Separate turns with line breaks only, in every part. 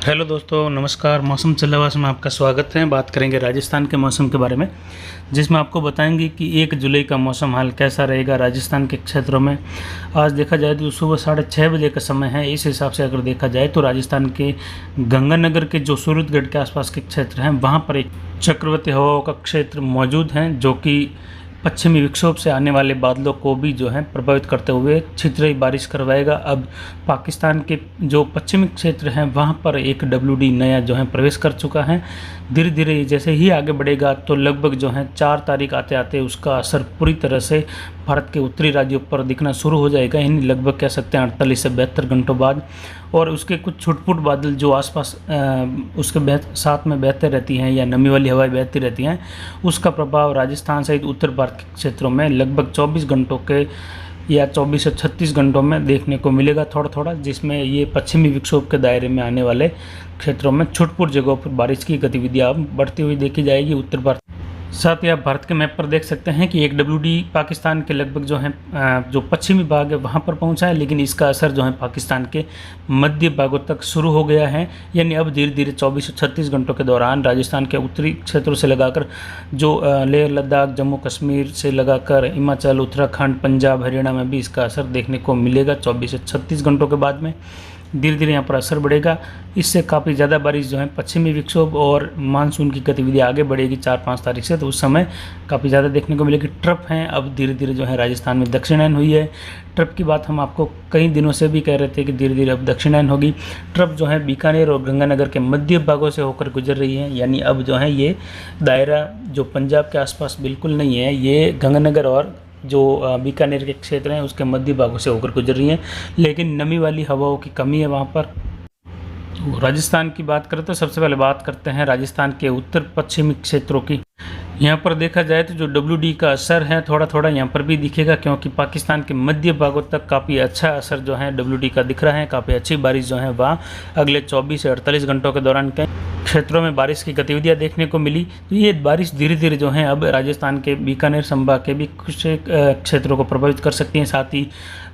Hello दोस्तों, नमस्कार। मौसम चलवास में आपका स्वागत है। बात करेंगे राजस्थान के मौसम के बारे में, जिसमें आपको बताएंगे कि 1 जुलाई का मौसम हाल कैसा रहेगा राजस्थान के क्षेत्रों में। आज देखा जाए तो सुबह 6:30 बजे का समय है। इस हिसाब से अगर देखा जाए तो राजस्थान के गंगानगर के जो सूरतगढ़ के आसपास के क्षेत्र हैं, वहाँ पर एक चक्रवाती हवाओं का क्षेत्र मौजूद है, जो कि पश्चिमी विक्षोभ से आने वाले बादलों को भी जो है प्रभावित करते हुए छितराई बारिश करवाएगा। अब पाकिस्तान के जो पश्चिमी क्षेत्र हैं, वहाँ पर एक WD नया जो है प्रवेश कर चुका है। धीरे धीरे जैसे ही आगे बढ़ेगा तो लगभग जो है 4 तारीख आते आते उसका असर पूरी तरह से भारत के उत्तरी राज्यों पर दिखना शुरू हो जाएगा। यानी लगभग कह सकते हैं 48 से 72 घंटों बाद। और उसके कुछ छुटपुट बादल जो आसपास उसके साथ में बहते रहती हैं या नमी वाली हवाएं बहती रहती हैं, उसका प्रभाव राजस्थान सहित उत्तर भारत के क्षेत्रों में लगभग 24 घंटों के या 24 से 36 घंटों में देखने को मिलेगा थोड़ा थोड़ा, जिसमें ये पश्चिमी विक्षोभ के दायरे में आने वाले क्षेत्रों में छुटपुट जगहों पर बारिश की गतिविधियाँ बढ़ती हुई देखी जाएगी उत्तर भारत। साथ ही आप भारत के मैप पर देख सकते हैं कि एक WD पाकिस्तान के लगभग जो है जो पश्चिमी भाग है वहाँ पर पहुँचा है, लेकिन इसका असर जो है पाकिस्तान के मध्य भागों तक शुरू हो गया है। यानी अब धीरे धीरे 24 से 36 घंटों के दौरान राजस्थान के उत्तरी क्षेत्रों से लगाकर जो लेह लद्दाख, जम्मू कश्मीर से लगाकर हिमाचल, उत्तराखंड, पंजाब, हरियाणा में भी इसका असर देखने को मिलेगा। 24 से 36 घंटों के बाद में धीरे धीरे यहाँ पर असर बढ़ेगा। इससे काफ़ी ज़्यादा बारिश जो है पश्चिमी विक्षोभ और मानसून की गतिविधि आगे बढ़ेगी 4-5 तारीख से, तो उस समय काफ़ी ज़्यादा देखने को मिलेगी। ट्रफ हैं अब धीरे धीरे जो है राजस्थान में दक्षिणायन हुई है। ट्रफ की बात हम आपको कई दिनों से भी कह रहे थे कि धीरे धीरे अब दक्षिणायन होगी। ट्रफ जो है बीकानेर और गंगानगर के मध्य भागों से होकर गुजर रही है। यानी अब जो है ये दायरा जो पंजाब के आसपास बिल्कुल नहीं है, ये गंगानगर और जो बीकानेर के क्षेत्र हैं उसके मध्य भागों से होकर गुजर रही हैं, लेकिन नमी वाली हवाओं की कमी है वहाँ पर। राजस्थान की बात करें तो सबसे पहले बात करते हैं राजस्थान के उत्तर पश्चिमी क्षेत्रों की। यहाँ पर देखा जाए तो जो WD का असर है थोड़ा थोड़ा यहाँ पर भी दिखेगा, क्योंकि पाकिस्तान के मध्य भागों तक काफ़ी अच्छा असर जो है WD का दिख रहा है। काफ़ी अच्छी बारिश जो है वहाँ अगले 24 से 48 घंटों के दौरान कई क्षेत्रों में बारिश की गतिविधियाँ देखने को मिली। तो ये बारिश धीरे धीरे जो है अब राजस्थान के बीकानेर संभाग के भी कुछ क्षेत्रों को प्रभावित कर सकती हैं। साथ ही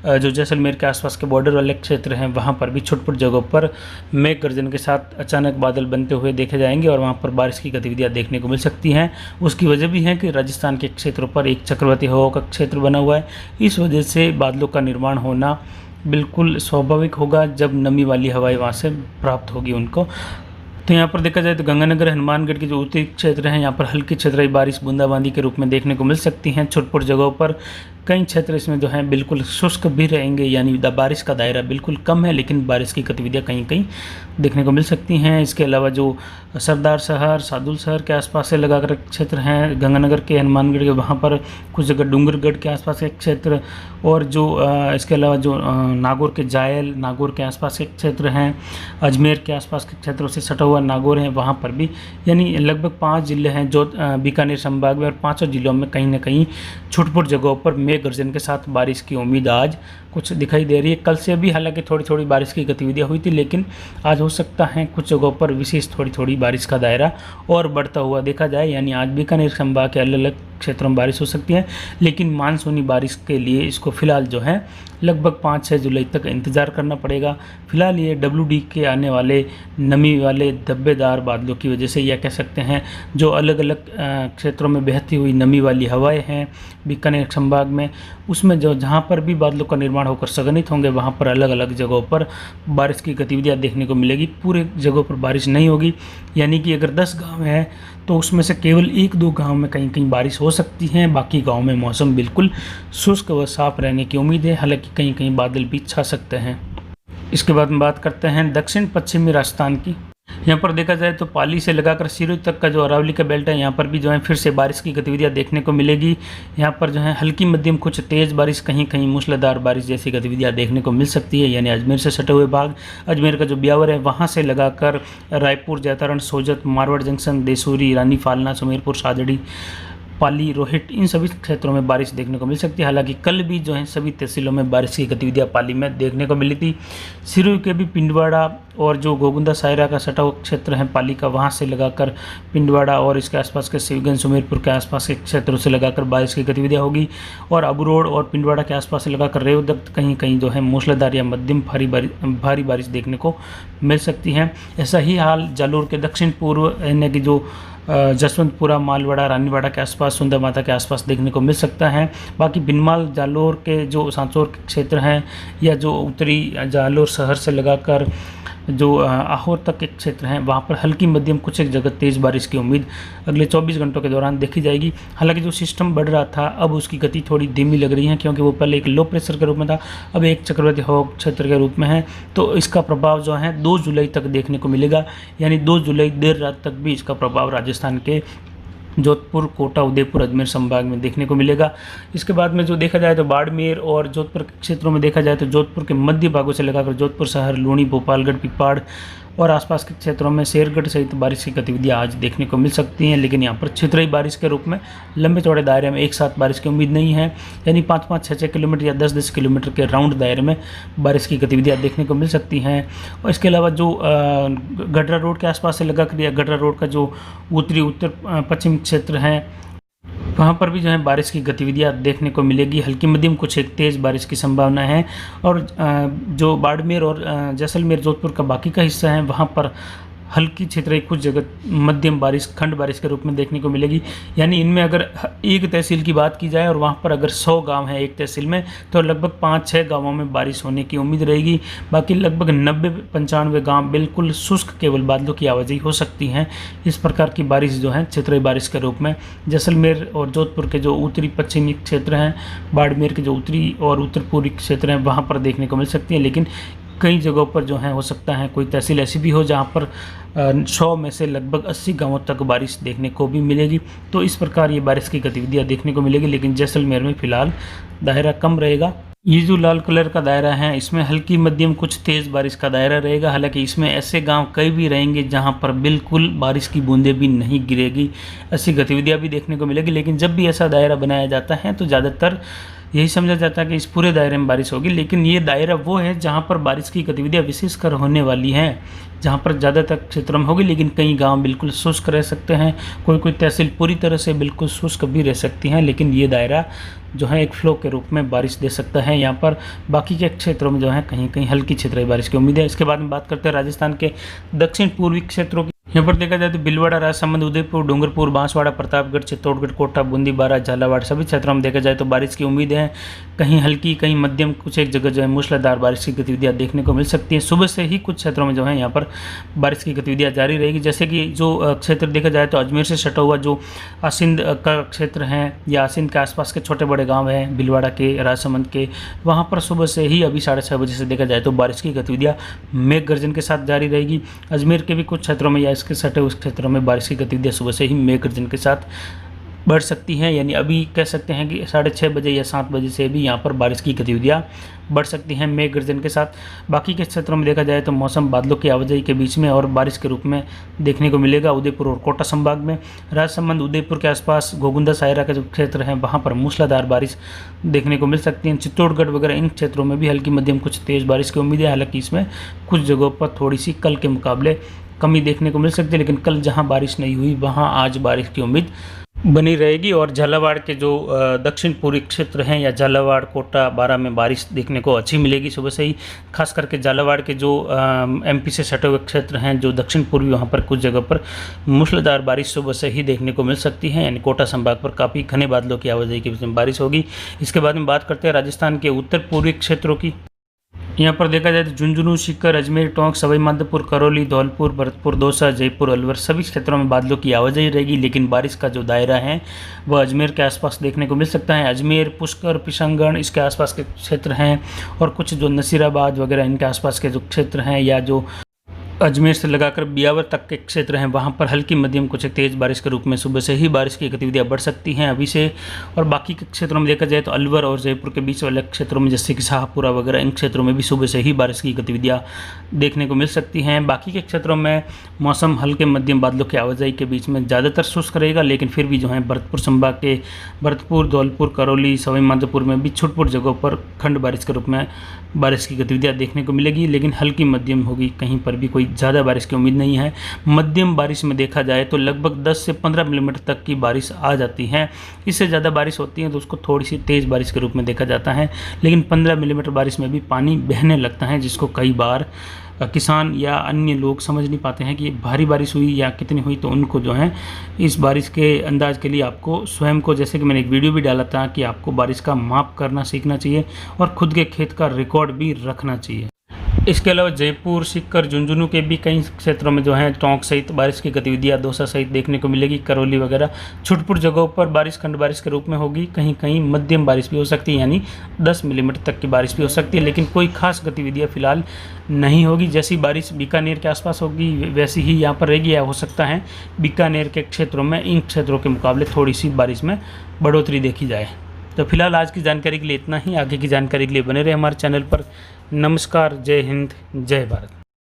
जो जैसलमेर के आसपास के बॉर्डर वाले क्षेत्र हैं वहाँ पर भी छुटपुट जगहों पर मेघ गर्जन के साथ अचानक बादल बनते हुए देखे जाएंगे और वहाँ पर बारिश की गतिविधियाँ देखने को मिल सकती हैं। उसकी वजह भी है कि राजस्थान के क्षेत्रों पर एक चक्रवाती हवाओं का क्षेत्र बना हुआ है। इस वजह से बादलों का निर्माण होना बिल्कुल स्वाभाविक होगा जब नमी वाली हवाएं वहाँ से प्राप्त होगी उनको। तो यहाँ पर देखा जाए तो गंगानगर, हनुमानगढ़ के जो उत्तरी क्षेत्र हैं यहाँ पर हल्की छितराई बारिश बूंदाबांदी के रूप में देखने को मिल सकती हैं। छुटपुट जगहों पर कई क्षेत्र इसमें जो है बिल्कुल शुष्क भी रहेंगे, यानी बारिश का दायरा बिल्कुल कम है, लेकिन बारिश की गतिविधियाँ कहीं कहीं देखने को मिल सकती हैं। इसके अलावा जो सरदार शहर, सादुल शहर के आसपास से लगाकर क्षेत्र हैं गंगानगर के, हनुमानगढ़ के, वहाँ पर कुछ जगह डूंगरगढ़ के आसपास के क्षेत्र, और जो इसके अलावा जो नागौर के जायल, नागौर के आसपास के क्षेत्र हैं, अजमेर के आसपास के क्षेत्रों से सटा हुआ नागौर है, वहाँ पर भी यानी लगभग 5 जिले हैं जो बीकानेर संभाग में, और 5 जिलों में कहीं ना कहीं छुटपुट जगहों पर मेघ गर्जन के साथ बारिश की उम्मीद आज कुछ दिखाई दे रही है। कल से भी हालांकि थोड़ी थोड़ी बारिश की गतिविधियां हुई थी, लेकिन आज हो सकता है कुछ जगहों पर विशेष थोड़ी थोड़ी बारिश का दायरा और बढ़ता हुआ देखा जाए। यानी आज बीकानेर संभाग के अलग अलग क्षेत्रों में बारिश हो सकती है, लेकिन मानसूनी बारिश के लिए इसको फिलहाल जो है लगभग 5-6 जुलाई तक इंतज़ार करना पड़ेगा। फिलहाल ये WD के आने वाले नमी वाले धब्बेदार बादलों की वजह से, या कह सकते हैं जो अलग अलग क्षेत्रों में बहती हुई नमी वाली हवाएं हैं बीकानेर संभाग में, उसमें जो जहाँ पर भी बादलों का निर्माण होकर संघनित होंगे वहाँ पर अलग अलग जगहों पर बारिश की गतिविधियाँ देखने को मिलेगी। पूरे जगहों पर बारिश नहीं होगी, यानी कि अगर 10 गाँव हैं तो उसमें से केवल 1-2 गाँव में कहीं कहीं बारिश हो सकती है। बाकी गाँव में मौसम बिल्कुल शुष्क व साफ रहने की उम्मीद है, हालांकि कहीं कहीं बादल भी छा सकते हैं। इसके बाद में बात करते हैं दक्षिण पश्चिमी राजस्थान की। यहाँ पर देखा जाए तो पाली से लगाकर सिरोही तक का जो अरावली का बेल्ट है, यहाँ पर भी जो है फिर से बारिश की गतिविधियाँ देखने को मिलेगी। यहाँ पर जो है हल्की मध्यम कुछ तेज़ बारिश, कहीं कहीं मूसलाधार बारिश जैसी गतिविधियाँ देखने को मिल सकती है। यानी अजमेर से सटे हुए भाग, अजमेर का जो ब्यावर है वहाँ से लगाकर रायपुर, जैतारण, सोजत, मारवाड़ जंक्शन, देसूरी, रानी फालना, सुमेरपुर, सादड़ी, पाली, रोहित, इन सभी क्षेत्रों में बारिश देखने को मिल सकती है। हालांकि कल भी जो है सभी तहसीलों में बारिश की गतिविधियां पाली में देखने को मिली थी। सिरोही के भी पिंडवाड़ा और जो गोगुंदा सायरा का सटा हुआ क्षेत्र है पाली का, वहां से लगाकर पिंडवाड़ा और इसके आसपास के शिवगंज, सुमेरपुर के आसपास के क्षेत्रों से लगाकर बारिश की गतिविधियां होगी। और अबरोड और पिंडवाड़ा के आसपास से लगाकर रेव तक कहीं कहीं जो है मूसलाधार या मध्यम भारी बारिश देखने को मिल सकती है। ऐसा ही हाल जालोर के दक्षिण पूर्व यानी कि जो जसवंतपुरा, मालवाड़ा, रानीवाड़ा के आसपास, सुंदर माता के आसपास देखने को मिल सकता है। बाकी बिनमाल, जालोर के जो सांचौर के क्षेत्र हैं या जो उत्तरी जालोर शहर से लगाकर जो आहोर तक के क्षेत्र हैं, वहाँ पर हल्की मध्यम कुछ एक जगह तेज़ बारिश की उम्मीद अगले 24 घंटों के दौरान देखी जाएगी। हालांकि जो सिस्टम बढ़ रहा था अब उसकी गति थोड़ी धीमी लग रही है, क्योंकि वो पहले एक लो प्रेशर के रूप में था, अब एक चक्रवाती हवा क्षेत्र के रूप में है। तो इसका प्रभाव जो है 2 जुलाई तक देखने को मिलेगा, यानी 2 जुलाई देर रात तक भी इसका प्रभाव राजस्थान के जोधपुर, कोटा, उदयपुर, अजमेर संभाग में देखने को मिलेगा। इसके बाद में जो देखा जाए तो बाड़मेर और जोधपुर क्षेत्रों में देखा जाए तो जोधपुर के मध्य भागों से लगाकर जोधपुर शहर, लूणी, भोपालगढ़, पिपाड़ और आसपास के क्षेत्रों में शेरगढ़ सहित बारिश की गतिविधियां आज देखने को मिल सकती हैं। लेकिन यहाँ पर छितराई बारिश के रूप में लंबे चौड़े दायरे में एक साथ बारिश की उम्मीद नहीं है, यानी 5-5, 6-6 किलोमीटर या 10-10 किलोमीटर के राउंड दायरे में बारिश की गतिविधियां देखने को मिल सकती हैं। और इसके अलावा जो गडरा रोड के आसपास से लगाकर या गडरा रोड का जो उत्तरी उत्तर पश्चिम क्षेत्र है, वहाँ पर भी जो है बारिश की गतिविधियाँ देखने को मिलेगी। हल्की मध्यम कुछ एक तेज़ बारिश की संभावना है। और जो बाड़मेर और जैसलमेर, जोधपुर का बाकी का हिस्सा है, वहाँ पर हल्की छितराई कुछ जगह मध्यम बारिश, खंड बारिश के रूप में देखने को मिलेगी। यानी इनमें अगर एक तहसील की बात की जाए और वहाँ पर अगर 100 गांव हैं एक तहसील में, तो लगभग 5-6 गांवों में बारिश होने की उम्मीद रहेगी। बाकी लगभग 90-95 गांव बिल्कुल शुष्क, केवल बादलों की आवाजाही हो सकती हैं। इस प्रकार की बारिश जो है छितराई बारिश के रूप में जैसलमेर और जोधपुर के जो उत्तरी पश्चिमी क्षेत्र हैं, बाड़मेर के जो उत्तरी और उत्तर पूर्वी क्षेत्र हैं, वहाँ पर देखने को मिल सकती है। लेकिन कई जगहों पर जो है हो सकता है कोई तहसील ऐसी भी हो जहाँ पर 100 में से लगभग 80 गांवों तक बारिश देखने को भी मिलेगी। तो इस प्रकार ये बारिश की गतिविधियाँ देखने को मिलेगी। लेकिन जैसलमेर में फिलहाल दायरा कम रहेगा। ये जो लाल कलर का दायरा है, इसमें हल्की मध्यम कुछ तेज़ बारिश का दायरा रहेगा। हालांकि इसमें ऐसे गांव कई भी रहेंगे जहां पर बिल्कुल बारिश की बूंदें भी नहीं गिरेगी, ऐसी गतिविधियां भी देखने को मिलेगी। लेकिन जब भी ऐसा दायरा बनाया जाता है तो ज़्यादातर यही समझा जाता है कि इस पूरे दायरे में बारिश होगी। लेकिन ये दायरा वो है जहाँ पर बारिश की गतिविधियाँ विशेषकर होने वाली हैं, जहाँ पर ज़्यादातर क्षेत्रों में होगी। लेकिन कई गांव बिल्कुल शुष्क रह सकते हैं, कोई तहसील पूरी तरह से बिल्कुल शुष्क भी रह सकती हैं। लेकिन ये दायरा जो है एक फ्लो के रूप में बारिश दे सकता है यहाँ पर। बाकी के क्षेत्रों में जो है कहीं कहीं हल्की छितराई बारिश की उम्मीद है। इसके बाद में बात करते हैं राजस्थान के दक्षिण पूर्वी क्षेत्रों की। यहाँ पर देखा जाए तो भीलवाड़ा, राजसमंद, उदयपुर, डूंगरपुर, बांसवाड़ा, प्रतापगढ़, चित्तौड़गढ़, कोटा, बूंदी, बारां, झालावाड़ सभी क्षेत्रों में देखा जाए तो बारिश की उम्मीद है। कहीं हल्की, कहीं मध्यम, कुछ एक जगह जो है मूसलाधार बारिश की गतिविधियाँ देखने को मिल सकती हैं। सुबह से ही कुछ क्षेत्रों में जो है यहाँ पर बारिश की गतिविधियाँ जारी रहेगी। जैसे कि जो क्षेत्र देखा जाए तो अजमेर से सटा हुआ जो आसिंद का क्षेत्र है या आसिंद के आसपास के छोटे बड़े गाँव हैं, भीलवाड़ा के, राजसमंद के, वहाँ पर सुबह से ही अभी 6:30 बजे से देखा जाए तो बारिश की गतिविधियाँ मेघ गर्जन के साथ जारी रहेगी। अजमेर के भी कुछ क्षेत्रों में या इसके सटे उस क्षेत्रों में बारिश की गतिविधियाँ सुबह से ही मेघ गर्जन के साथ बढ़ सकती हैं। यानी अभी कह सकते हैं कि 6:30 बजे या 7 बजे से भी यहाँ पर बारिश की गतिविधियाँ बढ़ सकती हैं मेघ गर्जन के साथ। बाकी के क्षेत्रों में देखा जाए तो मौसम बादलों की आवाजाही के बीच में और बारिश के रूप में देखने को मिलेगा। उदयपुर और कोटा संभाग में, राजसमंद, उदयपुर के आसपास, गोगुंदा सायरा का जो क्षेत्र है वहाँ पर मूसलाधार बारिश देखने को मिल सकती है। चित्तौड़गढ़ वगैरह इन क्षेत्रों में भी हल्की मध्यम कुछ तेज़ बारिश की उम्मीद है। हालांकि इसमें कुछ जगहों पर थोड़ी सी कल के मुकाबले कमी देखने को मिल सकती है। लेकिन कल जहां बारिश नहीं हुई वहां आज बारिश की उम्मीद बनी रहेगी। और झालावाड़ के जो दक्षिण पूर्वी क्षेत्र हैं या झालावाड़, कोटा, बारां में बारिश देखने को अच्छी मिलेगी सुबह से ही। खास करके झालावाड़ के जो एमपी से सटे हुए क्षेत्र हैं जो दक्षिण पूर्वी, वहाँ पर कुछ जगह पर मूसलाधार बारिश सुबह से ही देखने को मिल सकती है। यानी कोटा संभाग पर काफ़ी घने बादलों की आवाजाही के बीच में बारिश होगी। इसके बाद में बात करते हैं राजस्थान के उत्तर पूर्वी क्षेत्रों की। यहाँ पर देखा जाए तो झुंझुनू, सीकर, अजमेर, टोंक, सवाई माधोपुर, करौली, धौलपुर, भरतपुर, दौसा, जयपुर, अलवर सभी क्षेत्रों में बादलों की आवाजाही रहेगी। लेकिन बारिश का जो दायरा है वह अजमेर के आसपास देखने को मिल सकता है। अजमेर, पुष्कर, पिशंगण इसके आसपास के क्षेत्र हैं और कुछ जो नसीराबाद वगैरह इनके आसपास के जो क्षेत्र हैं या जो अजमेर से लगाकर बियावर तक के क्षेत्र हैं, वहाँ पर हल्की मध्यम कुछ तेज़ बारिश के रूप में सुबह से ही बारिश की गतिविधियाँ बढ़ सकती हैं अभी से। और बाकी के क्षेत्रों में देखा जाए तो अलवर और जयपुर के बीच वाले क्षेत्रों में जैसे कि शाहपुरा वगैरह, इन क्षेत्रों में भी सुबह से ही बारिश की गतिविधियाँ देखने को मिल सकती हैं। बाकी के क्षेत्रों में मौसम हल्के मध्यम बादलों की आवाजाही के बीच में ज़्यादातर शुष्क रहेगा, लेकिन फिर भी जो है भरतपुर संभाग के भरतपुर, धौलपुर, करौली, सवाई माधोपुर में भी छुटपुट जगहों पर खंड बारिश के रूप में बारिश की गतिविधियाँ देखने को मिलेगी, लेकिन हल्की मध्यम होगी, कहीं पर भी कोई ज़्यादा बारिश की उम्मीद नहीं है। मध्यम बारिश में देखा जाए तो लगभग 10 से 15 मिलीमीटर तक की बारिश आ जाती है। इससे ज़्यादा बारिश होती है तो उसको थोड़ी सी तेज़ बारिश के रूप में देखा जाता है, लेकिन 15 मिलीमीटर बारिश में भी पानी बहने लगता है, जिसको कई बार किसान या अन्य लोग समझ नहीं पाते हैं कि भारी बारिश हुई या कितनी हुई। तो उनको जो है इस बारिश के अंदाज के लिए आपको स्वयं को, जैसे कि मैंने एक वीडियो भी डाला था, कि आपको बारिश का माप करना सीखना चाहिए और खुद के खेत का रिकॉर्ड भी रखना चाहिए। इसके अलावा जयपुर, सीकर, झुंझुनू के भी कई क्षेत्रों में जो है टोंक सहित बारिश की गतिविधियाँ दौसा सहित देखने को मिलेगी। करौली वगैरह छुटपुट जगहों पर बारिश खंड बारिश के रूप में होगी, कहीं कहीं मध्यम बारिश भी हो सकती है, यानी 10 मिलीमीटर तक की बारिश भी हो सकती है, लेकिन कोई खास गतिविधियाँ फिलहाल नहीं होगी। जैसी बारिश बीकानेर के आसपास होगी वैसी ही यहाँ पर रहेगी, या हो सकता है बीकानेर के क्षेत्रों में इन क्षेत्रों के मुकाबले थोड़ी सी बारिश में बढ़ोतरी देखी जाए। तो फिलहाल आज की जानकारी के लिए इतना ही। आगे की जानकारी के लिए बने रहे हमारे चैनल पर। नमस्कार, जय हिंद, जय भारत।